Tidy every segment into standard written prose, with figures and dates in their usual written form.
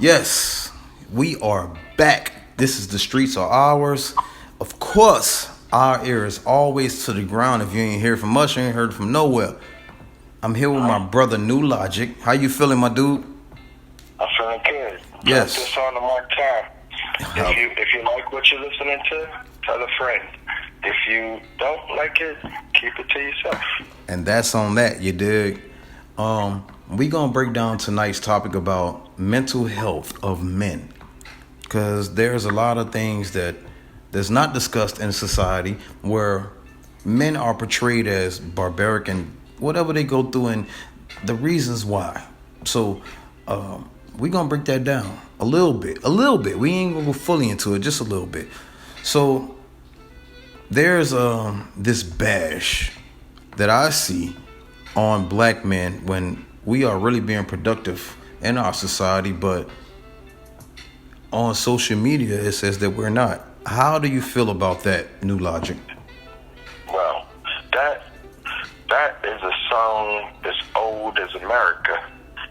Yes, we are back. This is the streets are ours. Of course, our ear is always to the ground. If you ain't heard from us, you ain't heard from nowhere. I'm here with my brother New Logic. How you feeling, my dude? I'm feeling good. Yes. Turn this on to my time. If you like what you're listening to, tell a friend. If you don't like it, keep it to yourself. And that's on that, you dig? We gonna break down tonight's topic about mental health of men. Cause there's a lot of things that's not discussed in society where men are portrayed as barbaric and whatever they go through and the reasons why. So we gonna break that down a little bit. We ain't gonna go fully into it, just a little bit. So there's this bash that I see on black men when we are really being productive in our society, but on social media it says that we're not. How do you feel about that, New Logic? Well, that is a song as old as America.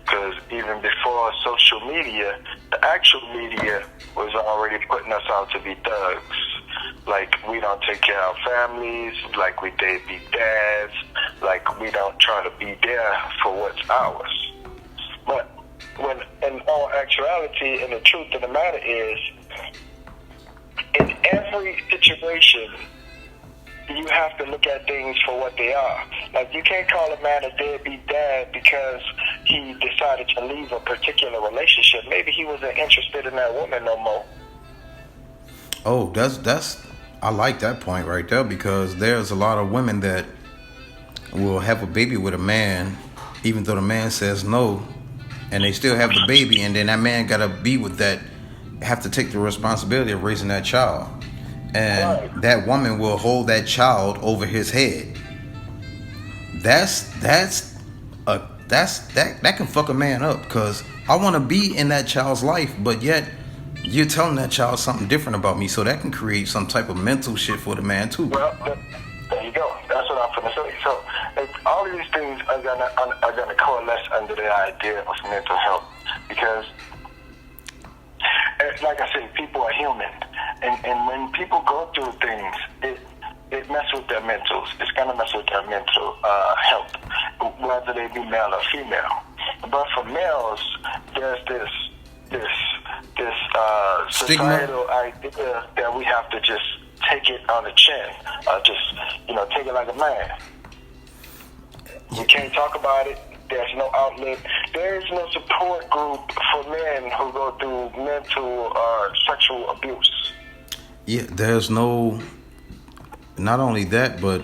Because even before social media, the actual media was already putting us out to be thugs. Like, we don't take care of our families, like we deadbeat dads, like we don't try to be there for what's ours. But when in all actuality, and the truth of the matter is, in every situation, you have to look at things for what they are. Like, you can't call a man a deadbeat dad because he decided to leave a particular relationship. Maybe he wasn't interested in that woman no more. Oh, that's I like that point right there because there's a lot of women that will have a baby with a man even though the man says no, and they still have the baby, and then that man gotta be with that, have to take the responsibility of raising that child. And Right. that woman will hold that child over his head. That can fuck a man up because I want to be in that child's life, but yet you're telling that child something different about me, so that can create some type of mental shit for the man too. Well, there you go. That's what I'm going to say. So, all of these things are gonna coalesce under the idea of mental health because, like I said, people are human, and when people go through things, it messes with their mentals. It's gonna mess with their mental health, whether they be male or female. But for males, there's this Stigma? societal idea that we have to just take it on the chin, take it like a man. You can't talk about it. There's no outlet. There is no support group for men who go through mental or sexual abuse. Yeah, there's no. Not only that, but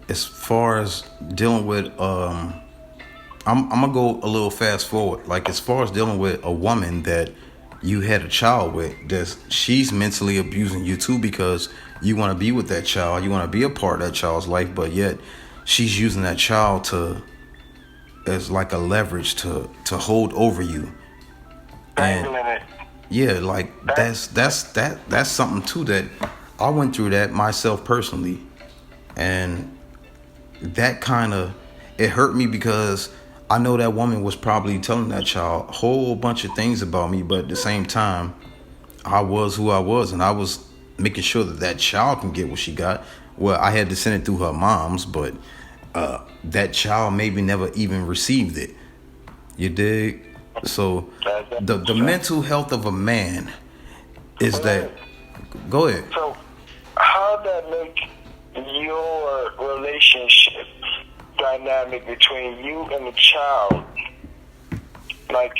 as far as dealing with, I'm gonna go a little fast forward. Like as far as dealing with a woman that you had a child with, that she's mentally abusing you too because you want to be with that child, you want to be a part of that child's life, but yet she's using that child as like a leverage to hold over you. And Dangling it. yeah, like that's something too that I went through that myself personally, and that kind of it hurt me because I know that woman was probably telling that child a whole bunch of things about me, but at the same time, I was who I was, and I was making sure that child can get what she got. Well, I had to send it through her mom's, but that child maybe never even received it. You dig? So the mental health of a man is that. Go ahead. So, how that make your relationship dynamic between you and the child? Like,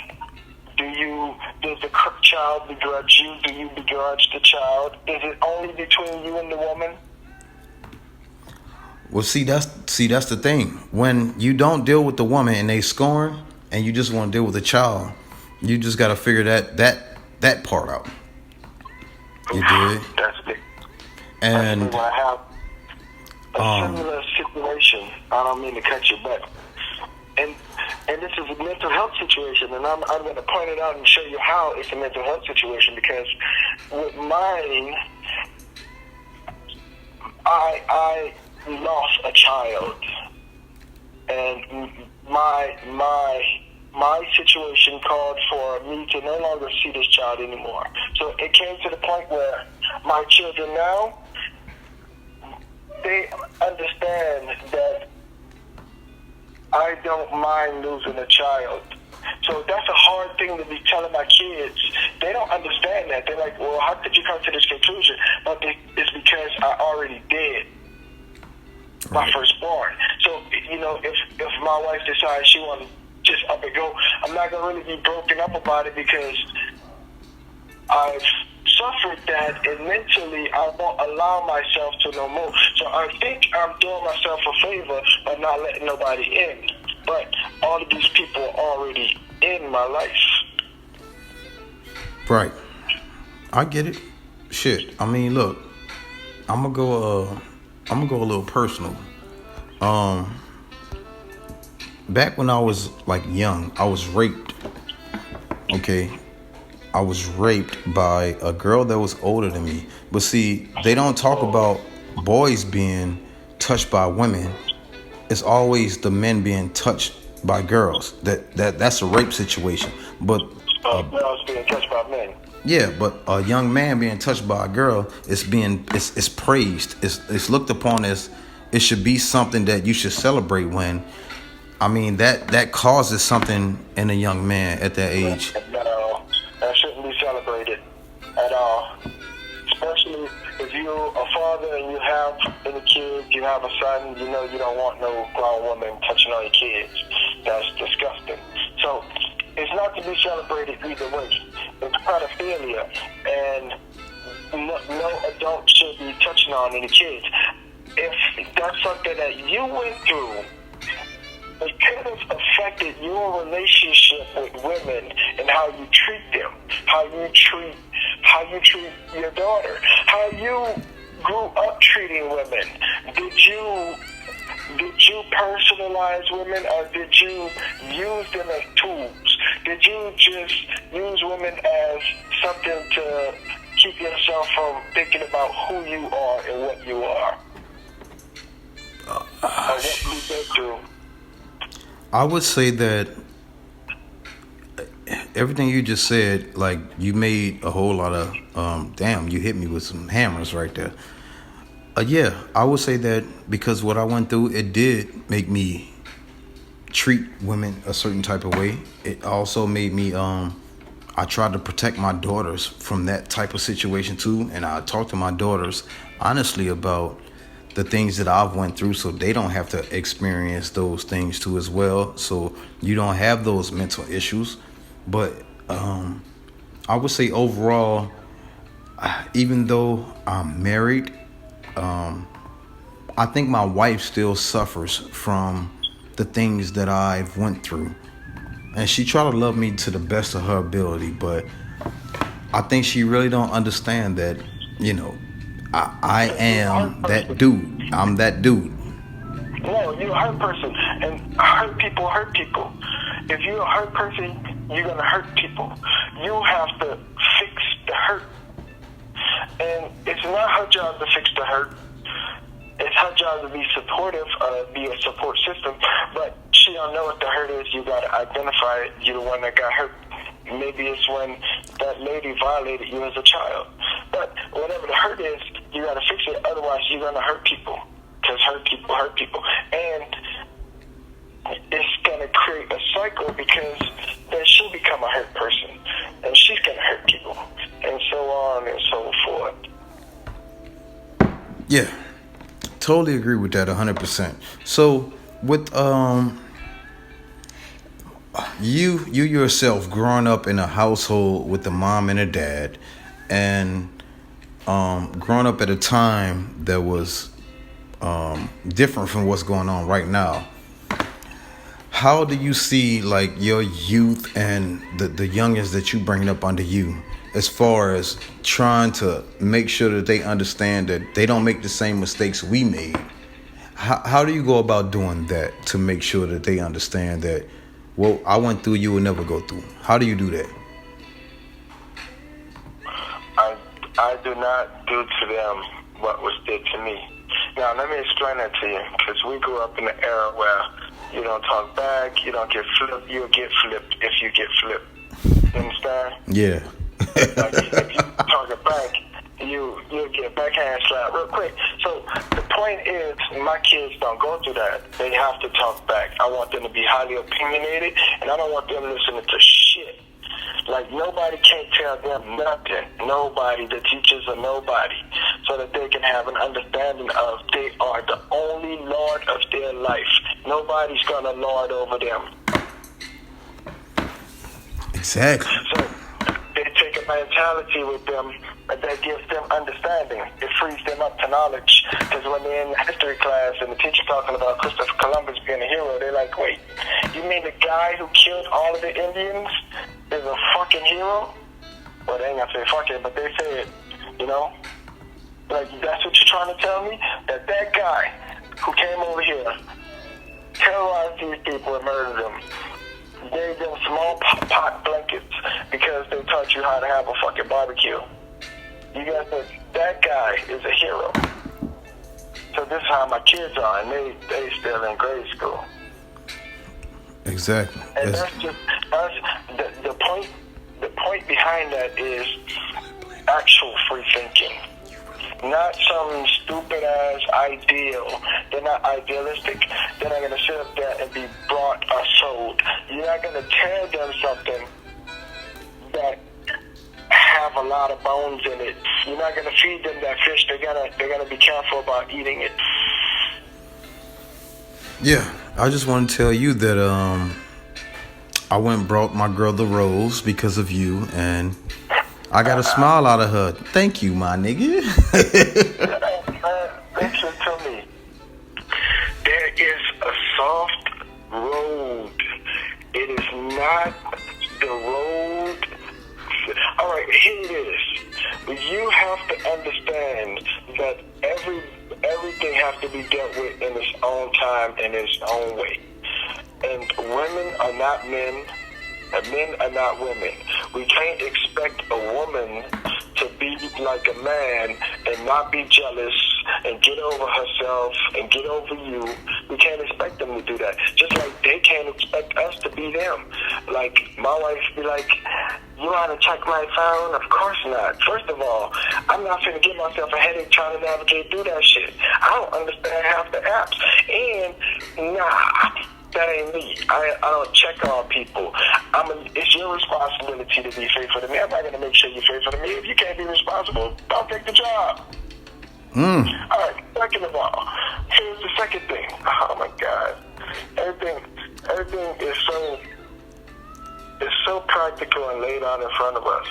does the child begrudge you? Do you begrudge the child? Is it only between you and the woman? Well, see, that's the thing. When you don't deal with the woman and they scorn, and you just want to deal with the child, you just got to figure that part out. You did. That's big. And When I have a similar situation, I don't mean to cut you back. And this is a mental health situation, and I'm going to point it out and show you how it's a mental health situation because with mine, I lost a child, and my my situation called for me to no longer see this child anymore. So it came to the point where my children now, they understand that I don't mind losing a child. So that's a hard thing to be telling my kids. They don't understand that. They're like, well, how could you come to this conclusion? But it's because I already did. My firstborn. So, if my wife decides she wants to just up and go, I'm not going to really be broken up about it because I've suffered that, and mentally I won't allow myself to no more. So I think I'm doing myself a favor by not letting nobody in. But all of these people are already in my life. Right. I get it. Shit. I mean, look, I'm gonna go a little personal. Back when I was like young, I was raped. Okay. I was raped by a girl that was older than me. But see, they don't talk about boys being touched by women. It's always the men being touched by girls. That's a rape situation. But girls being touched by men. yeah, but a young man being touched by a girl is it's praised. It's looked upon as it should be something that you should celebrate when. I mean that causes something in a young man at that age. No, that shouldn't be celebrated at all. Especially if you're a father and you have any kids, you have a son, you don't want no grown woman touching on your kids. That's disgusting. So it's not to be celebrated either way. It's pedophilia, and no adult should be touching on any kids. If that's something that you went through, it could have affected your relationship with women and how you treat them, how you treat your daughter, how you grew up treating women. Did you personalize women, or did you use them as tools? Did you just use women as something to keep yourself from thinking about who you are and what you are? Or what you've been through? I would say that everything you just said, like you made a whole lot of, damn, you hit me with some hammers right there. Yeah, I would say that because what I went through, it did make me treat women a certain type of way. It also made me, I tried to protect my daughters from that type of situation too. And I talked to my daughters honestly about the things that I've went through so they don't have to experience those things too as well. So you don't have those mental issues. But I would say overall, even though I'm married, I think my wife still suffers from the things that I've went through. And she tried to love me to the best of her ability, but I think she really don't understand that, I am that dude. I'm that dude. No, you're a hurt person, and hurt people hurt people. If you're a hurt person, you're going to hurt people. You have to fix the hurt. And it's not her job to fix the hurt. It's her job to be supportive, be a support system. But she don't know what the hurt is. You got to identify it. You're the one that got hurt. Maybe it's when that lady violated you as a child. But whatever the hurt is, you got to fix it. Otherwise, you're going to hurt people. Because hurt people. And it's going to create a cycle because then she'll become a hurt person. And she's going to hurt people. And so on and so forth. Yeah, totally agree with that 100%. So with you yourself growing up in a household with a mom and a dad, and growing up at a time that was different from what's going on right now, how do you see like your youth and the youngest that you bring up under you, as far as trying to make sure that they understand that they don't make the same mistakes we made? How do you go about doing that to make sure that they understand that what I went through, you will never go through? How do you do that? I do not do to them what was did to me. Now, let me explain that to you, because we grew up in an era where You don't talk back. You don't get flipped. You'll get flipped if you get flipped. You understand? Yeah. Like, if you talk it back, you'll get backhand slap real quick. So the point is, my kids don't go through that. They have to talk back. I want them to be highly opinionated, and I don't want them listening to shit. Like, nobody can't tell them nothing. Nobody, the teachers or nobody, so that they can have an understanding of they are the only Lord of their life. Nobody's gonna lord over them. Exactly. So they take a mentality with them that gives them understanding. It frees them up to knowledge. Because when they're in history class and the teacher talking about Christopher Columbus being a hero, they're like, wait, you mean the guy who killed all of the Indians is a fucking hero? Well, they ain't gonna say fucking, but they say it, you know? Like, that's what you're trying to tell me? That guy who came over here, terrorized these people and murdered them, gave them small pot blankets because they taught you how to have a fucking barbecue. You guys think that guy is a hero. So this is how my kids are, and they still in grade school. Exactly. And that's the point. The point behind that is actual free thinking, not some stupid ass ideal. They're not idealistic. They're not gonna sit up there and be brought or sold. You're not gonna tell them something that have a lot of bones in it. You're not gonna feed them that fish. They're gonna be careful about eating it. Yeah, I just want to tell you that I went and brought my girl the rose because of you, and I got a smile out of her. Thank you, my nigga. Listen to me. There is a soft road. It is not the road. All right, here it is. You have to understand that everything has to be dealt with in its own time and its own way. And women are not men, and men are not women. We can't expect a woman to be like a man and not be jealous and get over herself and get over you. We can't expect them to do that. Just like they can't expect us to be them. Like, my wife be like, you want to check my phone? Of course not. First of all, I'm not going to give myself a headache trying to navigate through that shit. I don't understand half the apps. And, nah, that ain't me. I don't check on people. It's your responsibility to be faithful to me. I'm not going to make sure you're faithful to me. If you can't be responsible, don't take the job. All right, second of all, here's the second thing. Oh, my God. Everything is so practical and laid out in front of us.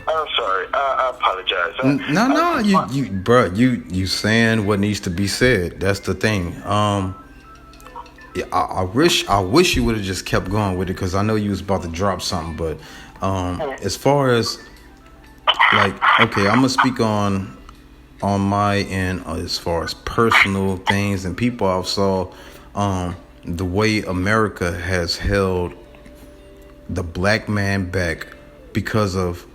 I'm sorry. I apologize. No, you saying what needs to be said. That's the thing. I wish you would have just kept going with it, because I know you was about to drop something. But as far as, like, okay, I'm gonna speak on my end as far as personal things and people I've saw. The way America has held the black man back because of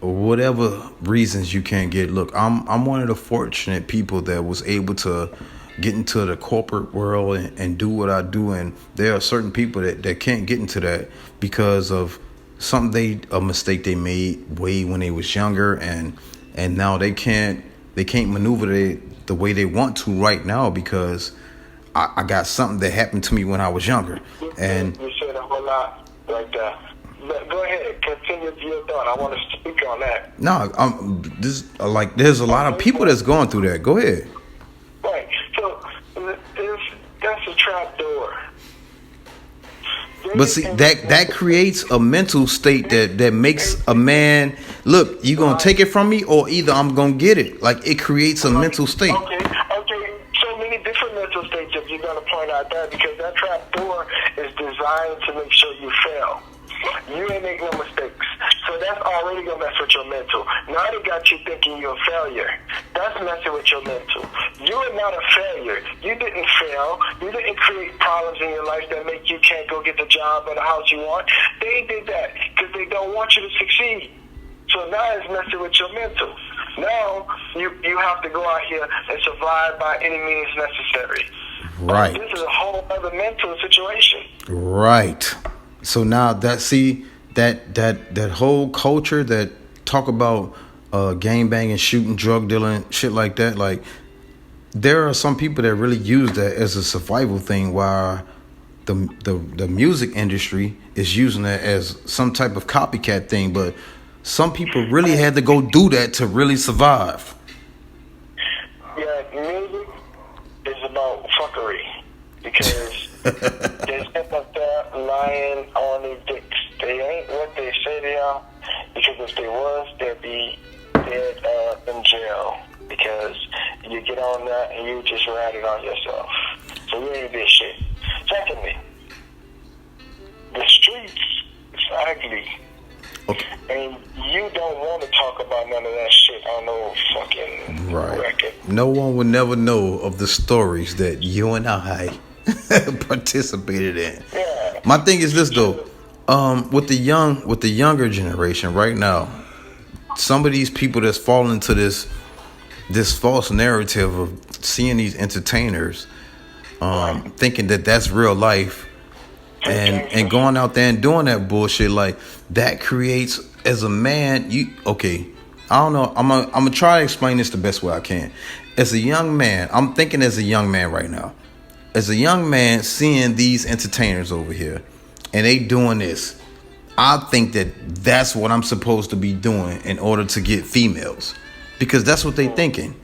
whatever reasons you can't get. Look, I'm one of the fortunate people that was able to get into the corporate world and do what I do, and there are certain people that can't get into that because of a mistake they made way when they was younger, and now they can't maneuver the way they want to right now because I got something that happened to me when I was younger. And you said a whole lot right there. Go ahead, continue your thought. I want to speak on that. No, there's a lot of people that's going through that. Go ahead. Right. So that's a trap door. But see, that creates a mental state that makes a man look. You gonna take it from me, or either I'm gonna get it. Like, it creates a mental state. Okay. So many different mental states. If you're gonna point out that, because that trap door is designed to make sure you fail. You ain't make no mistakes. So that's already going to mess with your mental. Now they got you thinking you're a failure. That's messing with your mental. You are not a failure. You didn't fail. You didn't create problems in your life that make you can't go get the job or the house you want. They did that because they don't want you to succeed. So now it's messing with your mental. Now you have to go out here and survive by any means necessary. Right. This is a whole other mental situation. Right. So now that whole culture that talk about gang banging, shooting, drug dealing, shit like that, like there are some people that really use that as a survival thing, while the music industry is using that as some type of copycat thing. But some people really had to go do that to really survive. Yeah, music is about fuckery because there's people up there lying on their dicks. They ain't what they say they are, because if they was, they'd be dead in jail, because you get on that and you just rat it on yourself. So you ain't this shit. Secondly, the streets is ugly. Okay. And you don't want to talk about none of that shit on no fucking record. No one would never know of the stories that you and I participated in. Yeah. My thing is this though, with the younger generation right now, some of these people that's falling into this false narrative of seeing these entertainers, thinking that that's real life. And going out there and doing that bullshit, like that creates, as a man, I don't know. I'm gonna try to explain this the best way I can. As a young man, I'm thinking as a young man right now. As a young man, seeing these entertainers over here, and they doing this, I think that that's what I'm supposed to be doing in order to get females, because that's what they thinking.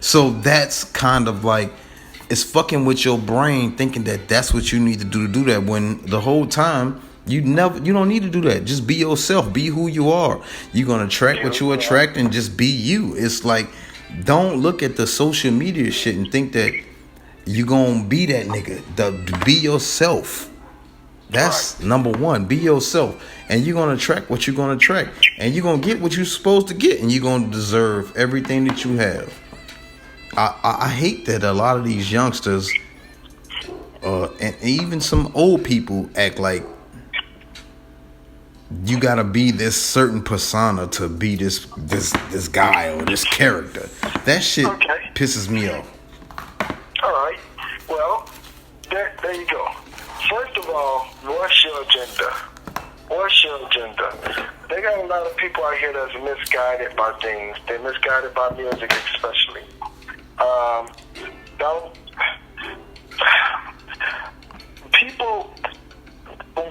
So that's kind of like, it's fucking with your brain, thinking that that's what you need to do that, when the whole time you don't need to do that. Just be yourself, be who you are. You're gonna attract what you attract, and just be you. It's like, don't look at the social media shit and think that you gonna be that nigga. Be yourself. That's number one. Be yourself, and you're gonna attract what you're gonna attract, and you're gonna get what you're supposed to get, and you're gonna deserve everything that you have. I hate that a lot of these youngsters, and even some old people, act like you gotta be this certain persona to be this guy or this character. That shit pisses me off. All right. Well, there you go. First of all, what's your agenda? What's your agenda? They got a lot of people out here that's misguided by things. They're misguided by music, especially.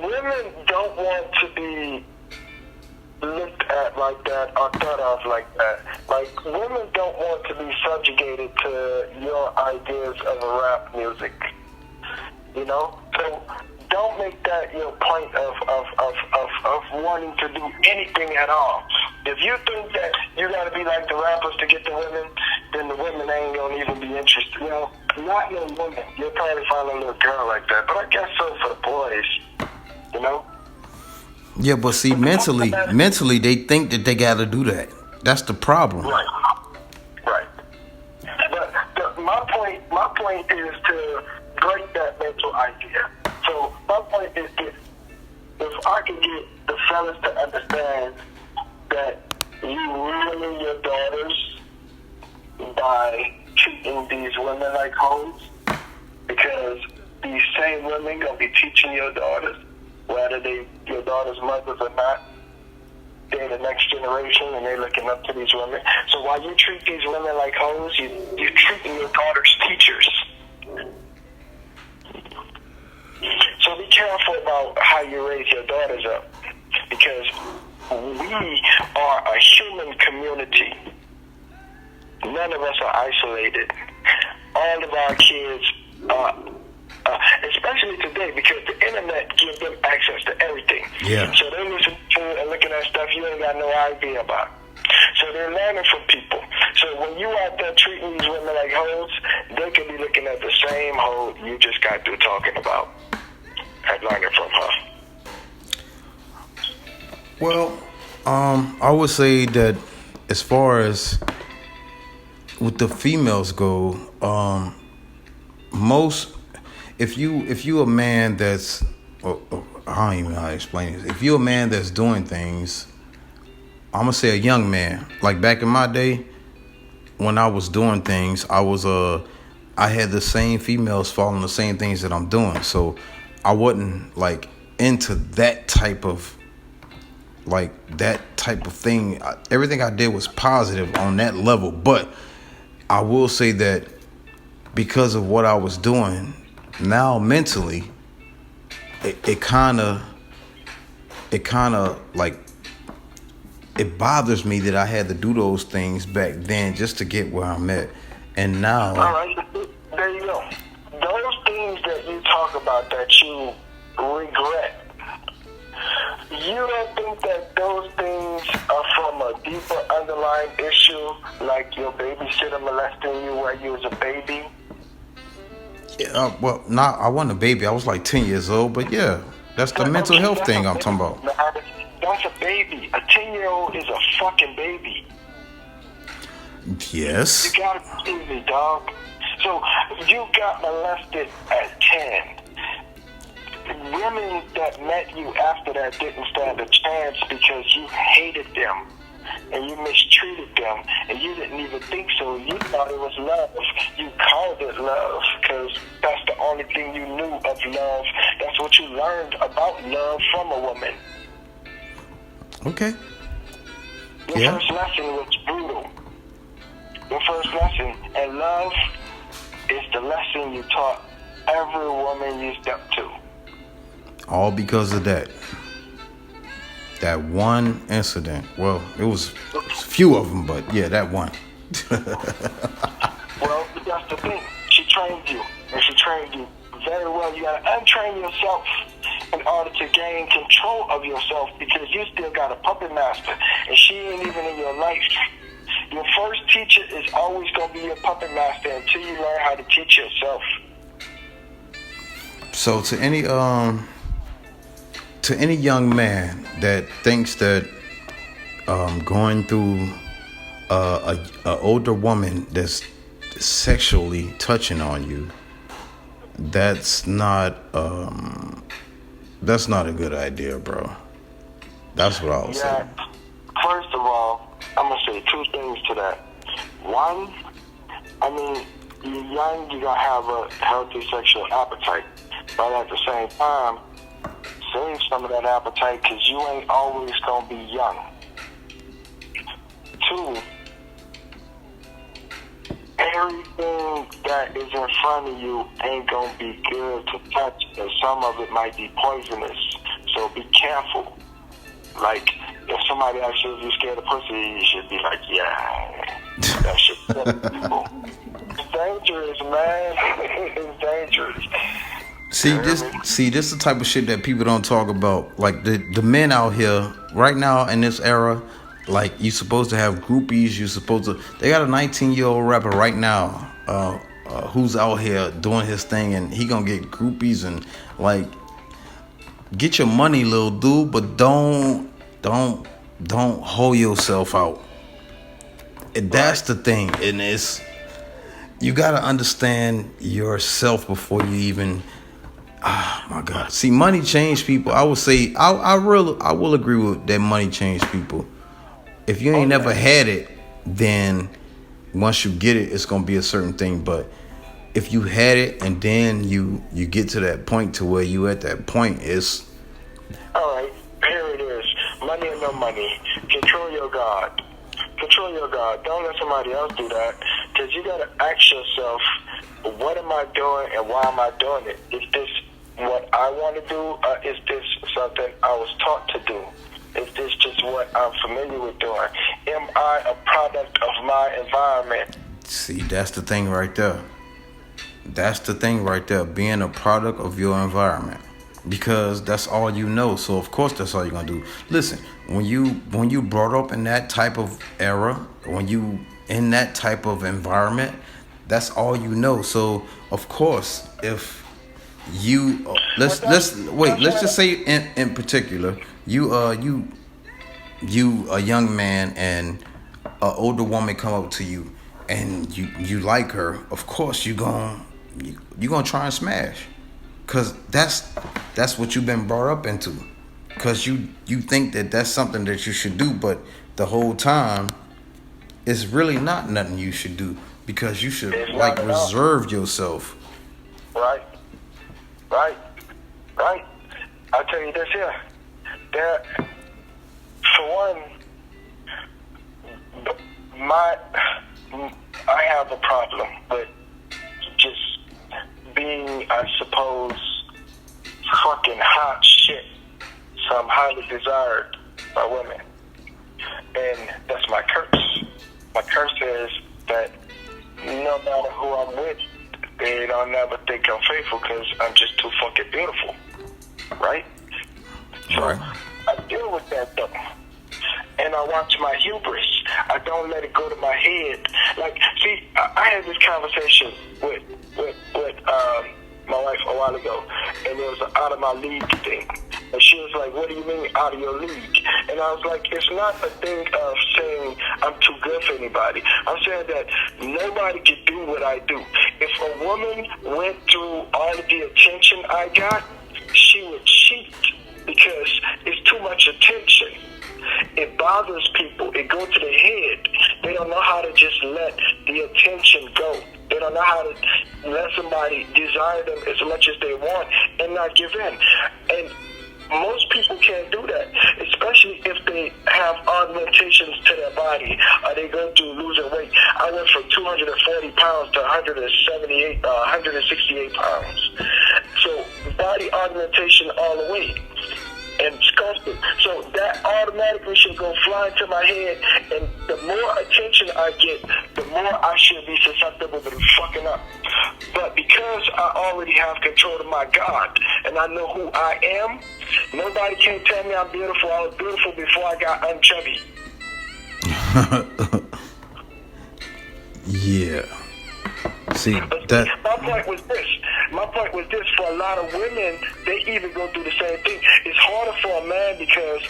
Women don't want to be looked at like that or thought of like that. Like, women don't want to be subjugated to your ideas of rap music. You know? So don't make that your point of wanting to do anything at all. If you think that you gotta be like the rappers to get the women, then the women ain't gonna even be interested. You know, not no woman. You'll probably find a little girl like that. But I guess so for the boys. You know? Yeah, but see, mentally they think that they gotta do that. That's the problem. Right. But my point is to break that mental idea. So my point is this: if I can get the fellas to understand that you ruining your daughters by treating these women like hoes, because these same women gonna be teaching your daughters, whether they your daughters' mothers or not, they're the next generation and they're looking up to these women. So while you treat these women like hoes, you're treating your daughters' teachers. So be careful about how you raise your daughters up, because we are a human community. None of us are isolated. All of our kids are, especially today, because the internet gives them access to everything. Yeah. So they listen to and looking at stuff you ain't got no idea about. So they're learning from people. So when you out there treating these women like hoes, they could be looking at the same hoe you just got through talking about and learning from her. Well, I would say that as far as with the females go, most, if you a man that's, I don't even know how to explain this. If you're a man that's doing things I'm gonna say a young man. Like back in my day, when I was doing things, I had the same females following the same things that I'm doing. So I wasn't like into that type of thing. Everything I did was positive on that level. But I will say that because of what I was doing, now mentally, it kind of like it bothers me that I had to do those things back then just to get where I'm at. And now, all right, there you go. Those things that you talk about that you regret, you don't think that those things are from a deeper underlying issue, like your babysitter molesting you while you was a baby? well, not I wasn't a baby. I was like 10 years old. But yeah, that's the mental health thing I'm talking about. That's a baby. A 10-year-old is a fucking baby. Yes. You gotta believe me, dog. So you got molested at 10. Women that met you after that didn't stand a chance because you hated them and you mistreated them and you didn't even think so. You thought it was love. You called it love because that's the only thing you knew of love. That's what you learned about love from a woman. Okay. Your first lesson was brutal. Your first lesson. And love is the lesson you taught every woman you step to. All because of that one incident. Well, it was a few of them, but yeah, that one. Well, that's the thing. She trained you, and she trained you very well. You gotta untrain yourself in order to gain control of yourself because you still got a puppet master, and she ain't even in your life. Your first teacher is always gonna be your puppet master until you learn how to teach yourself. So to any young man that thinks that going through a older woman that's sexually touching on you, that's not a good idea, bro. That's what I'll say. First of all, I'm gonna say two things to that. One, I mean, you're young, you gotta have a healthy sexual appetite, but at the same time, save some of that appetite because you ain't always gonna be young. Two, everything that is in front of you ain't gonna be good to touch, and some of it might be poisonous. So be careful. Like, if somebody asks you if you're scared of pussy, you should be like, yeah, that shit kill people. It's dangerous, man. It's dangerous. See, this is the type of shit that people don't talk about. Like the men out here right now in this era, like you supposed to have groupies. They got a 19-year-old rapper right now, who's out here doing his thing, and he gonna get groupies and like get your money, little dude, but don't hold yourself out. And that's the thing, and you gotta understand yourself before you even. Oh my God! See, money changed people. I would say I will agree with that. Money changed people. If you ain't never had it, then once you get it, it's gonna be a certain thing. But if you had it and then you get to that point to where you at that point, it's all right. Here it is. Money or no money. Control your God. Control your God. Don't let somebody else do that. Because you gotta ask yourself, what am I doing and why am I doing it? Is this what I want to do, or is this something I was taught to do? Is this just what I'm familiar with doing? Am I a product of my environment? See, that's the thing right there. That's the thing right there, being a product of your environment. Because that's all you know. So of course that's all you're gonna do. Listen, when you brought up in that type of era, when you in that type of environment, that's all you know. So of course, if you let's just say in particular, you a young man and an older woman come up to you and you like her, of course you gonna try and smash, cause that's what you've been brought up into, cause you think that that's something that you should do, but the whole time, it's really not nothing you should do because you should It's like not at all. reserve yourself. Right, right, right. I'll tell you this here. That, for one, I have a problem with just being, I suppose, fucking hot shit. So I'm highly desired by women. And that's my curse. My curse is that no matter who I'm with, they don't never think I'm faithful because I'm just too fucking beautiful. Right? So Right. I deal with that though. And I watch my hubris. I don't let it go to my head. Like, see, I had this conversation with my wife a while ago, and it was an out of my league thing. And she was like, what do you mean out of your league? And I was like, it's not a thing of saying I'm too good for anybody. I'm saying that nobody can do what I do. If a woman went through all of the attention I got, she would cheat because it's too much attention. It bothers people. It goes to their head. They don't know how to just let the attention go. They don't know how to let somebody desire them as much as they want and not give in. And most people can't do that, especially if they have augmentations to their body or they go through losing weight. I went from 240 pounds to 168 pounds. So body augmentation all the way. And sculpted. So that automatically should go flying to my head, and the more attention I get, the more I should be susceptible to fucking up. But because I already have control of my God, and I know who I am, nobody can tell me I'm beautiful. I was beautiful before I got unchubby. Yeah. See But that. my point was this: for a lot of women, they even go through the same thing. It's harder for a man because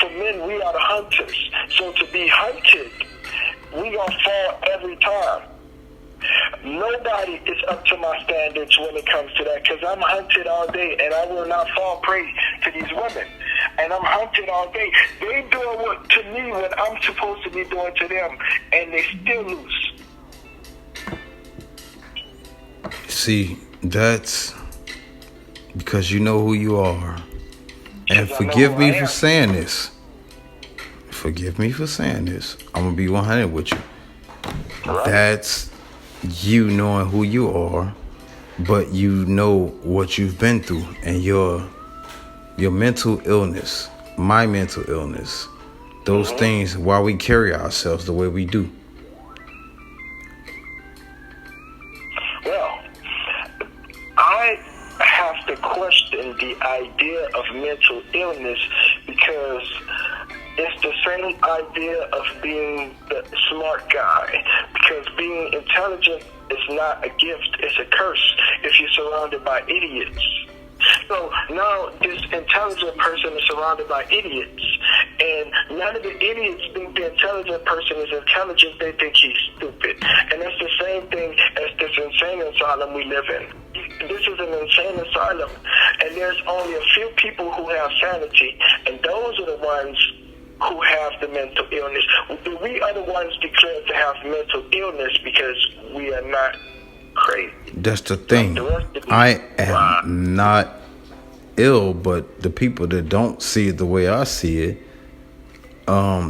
for men, we are the hunters. So to be hunted, we gonna fall every time. Nobody is up to my standards when it comes to that because I'm hunted all day and I will not fall prey to these women. And I'm hunted all day. They doing what to me what I'm supposed to be doing to them, and they still lose. See, that's because you know who you are. And Because I know forgive who me I for am. saying this. Forgive me for saying this. I'm gonna be 100 with you. Right? That's you knowing who you are, but you know what you've been through and your mental illness, my mental illness, those things why we carry ourselves the way we do. Well, I have to question the idea of mental illness because it's the same idea of being the smart guy. Because being intelligent is not a gift, it's a curse if you're surrounded by idiots. So now this intelligent person is surrounded by idiots, and none of the idiots think the intelligent person is intelligent, they think he's stupid. And that's the same thing as this insane asylum we live in. This is an insane asylum, and there's only a few people who have sanity, and those are the ones who have the mental illness. We are the ones declared to have mental illness because we are not crazy. That's the thing. I am not ill, but the people that don't see it the way I see it,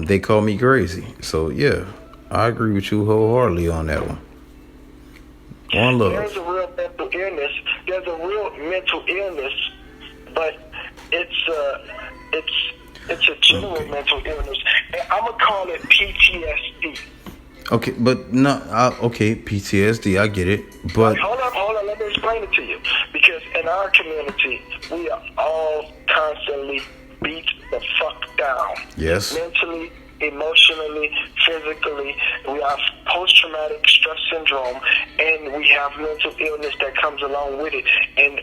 they call me crazy. So yeah, I agree with you wholeheartedly on that one. One There's love. a real mental illness. There's a real mental illness, but it's a general Okay. mental illness. And I'm gonna call it PTSD. Okay, but no, okay, PTSD, I get it, but Hold on, let me explain it to you. Because in our community, we are all constantly beat the fuck down. yes, Mentally, emotionally, physically. We have post-traumatic stress syndrome, and we have mental illness that comes along with it. And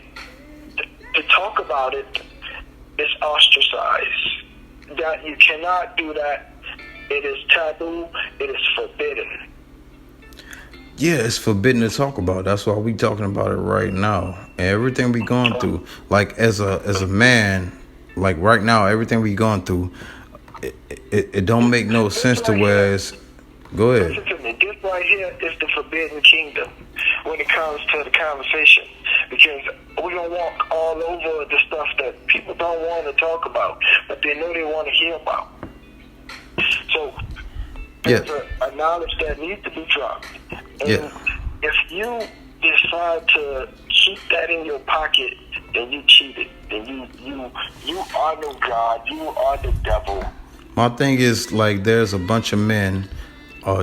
to talk about it is ostracized. That you cannot do that. It is taboo. It is forbidden. yeah, it's forbidden to talk about. That's why we talking about it right now. And everything we going through, like as a man, like right now, everything we going through, it don't make no sense to where it's. Go ahead. Listen to me. This right here is the forbidden kingdom when it comes to the conversation, because we're gonna walk all over the stuff that people don't want to talk about, but they know they want to hear about. So there's a knowledge that needs to be dropped, and if you decide to keep that in your pocket, then you cheated. Then you are no God. You are the devil. My thing is, like, there's a bunch of men,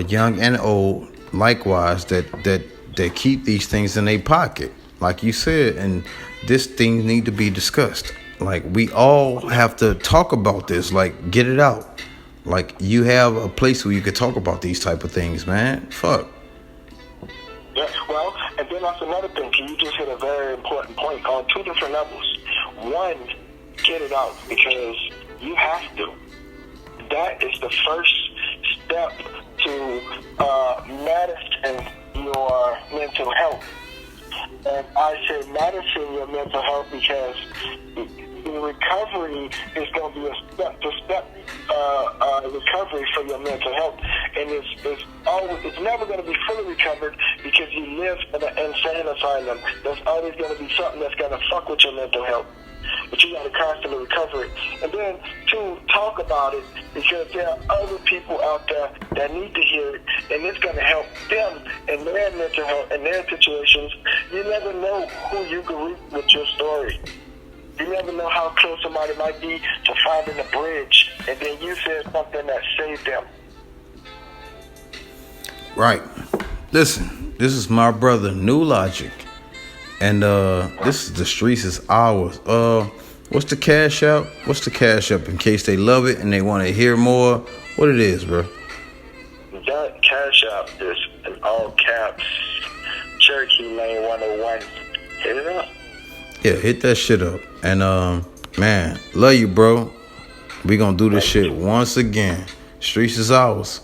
young and old, likewise, that keep these things in their pocket, like you said, and this thing need to be discussed. Like, we all have to talk about this, like, get it out. Like, you have a place where you could talk about these type of things, man. Fuck. Yeah, well, and then that's another thing. You just hit a very important point on two different levels. One, get it out, because you have to. That is the first step to medicine your mental health. And I say medicine your mental health because the recovery is going to be a step-to-step recovery for your mental health. And it's never going to be fully recovered because you live in an insane asylum. There's always going to be something that's going to fuck with your mental health. But you got to constantly recover it. And then, to talk about it, because there are other people out there that need to hear it, and it's going to help them in their mental health and their situations. You never know who you can reach with your story. You never know how close somebody might be to finding a bridge, and then you said something that saved them. Right. Listen, this is my brother, New Logic. And this is The Streets is Ours. What's the cash out? What's the cash up in case they love it and they want to hear more? What it is, bro? That cash out is in all caps. Cherokee Lane 101. Hit it up. Yeah, hit that shit up. And man, love you, bro. We gonna do this shit once again. Streets is Ours.